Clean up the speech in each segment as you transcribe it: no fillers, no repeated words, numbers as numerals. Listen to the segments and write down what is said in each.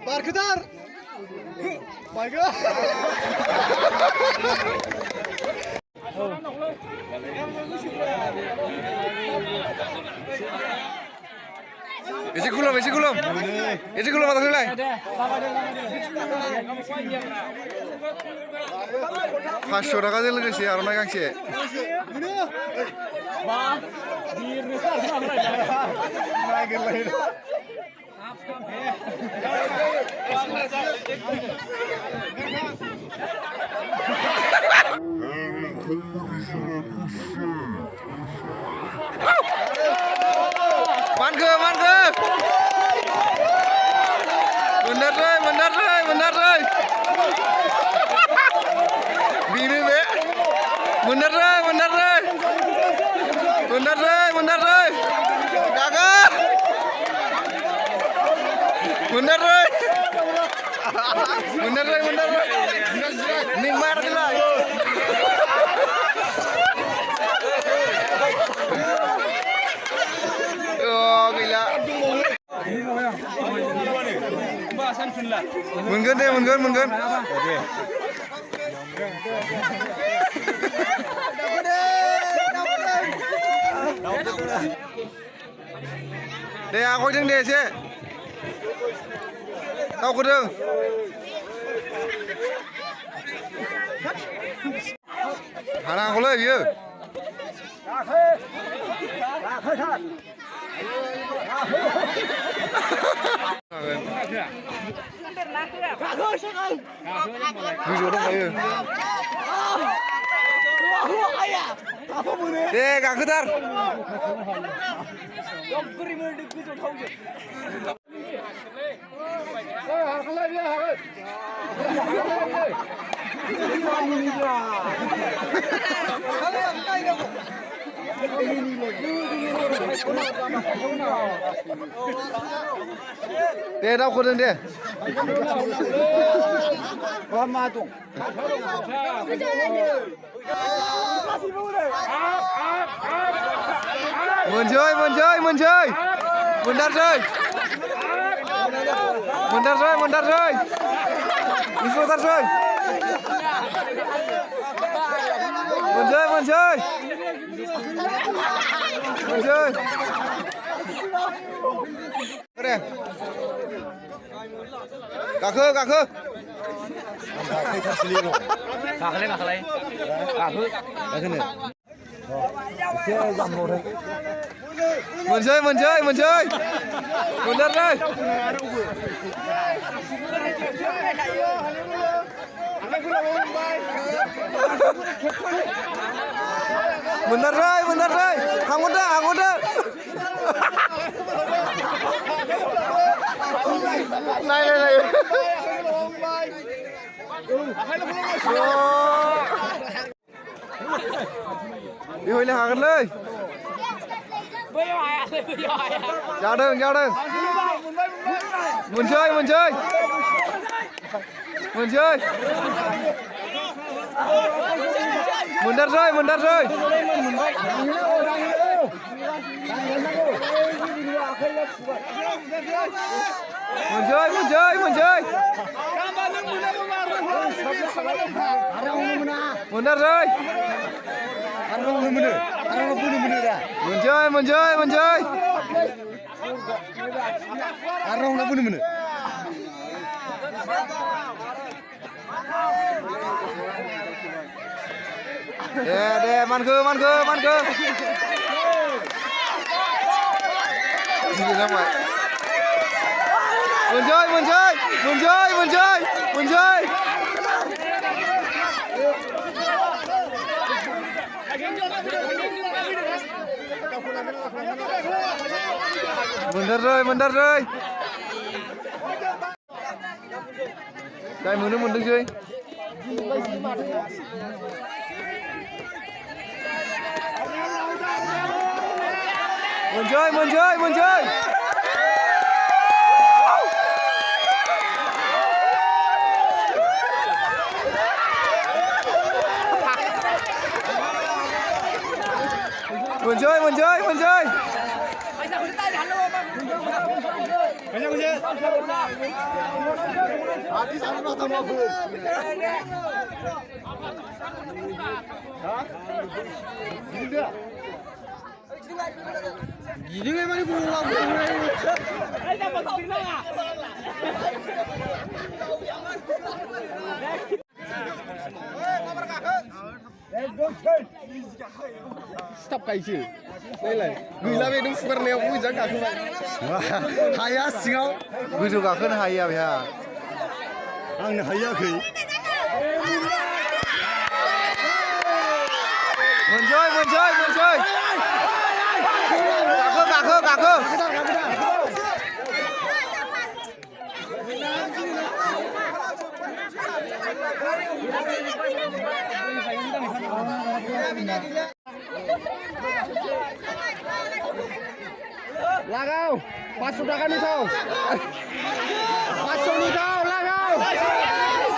Barkıdar. Baygı. Isi kulum atas nilai. Passo taka aja lagi sih, arona kang sih. Mantap. Benar deh. Bini be. Benar deh. Kakak. Benar deh. Ning mar lah. Oh gila. Mungkin. Deh aku deng deh sih. Aku deng. Hana aku lagi ya. Deh gagetar. Deh đâu con deh. Mun chơi. Benar chơi. Isutar chơi. Mun chơi. Keren. Kakak. Mun chơi. Benar deh. Benar deh. Hang udah. Này. Đi hồi là hàng lên. Chào đừng. Muốn chơi. Muốn đất rơi. Muốn chơi. Muốn đất rơi. Muốn chơi. Deh, man ke. Gì lắm vậy? Muốn chơi. Mun đất rơi. Đây muốn đứng chơi. Mình chơi. Mình chơi. 그냥 이제 아니 잘못 왔다 뭐 이등에 많이 보려고 Stop cái chứ. Đây này, người làm việc đúng super neo vui chẳng cả không vậy. Hay xíu. Gửi cả khơi hay à bia. Anh hay kì. Mình chơi. Cả khơi. Lagaw, 500 টাকা নিতাও 500 নিতাও লাগাও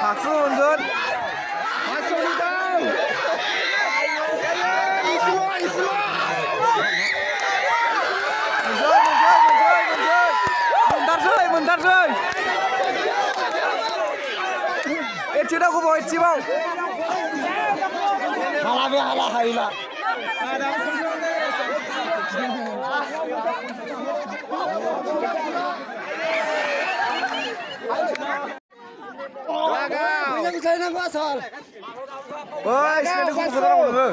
박수 운전. 500 নিতাও 이슬로 Mình đắt rơi. Ê, chưa đâu có bồi chim không? 하라 하이라 Lagaw. 그냥 되는 거 살. Ôi, xe nó không có đâu rồi.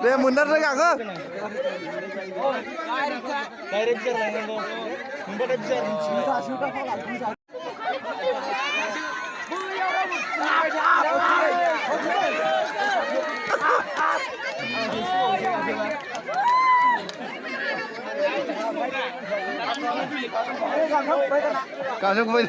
Để mình đắt rơi cả cơ. Cảm ơn mình.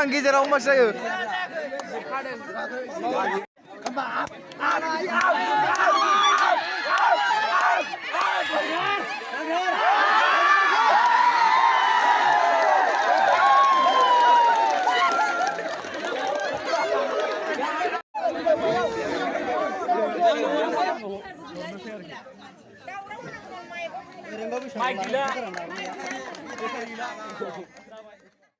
Ghi ra đâu mà sao? Mày gila.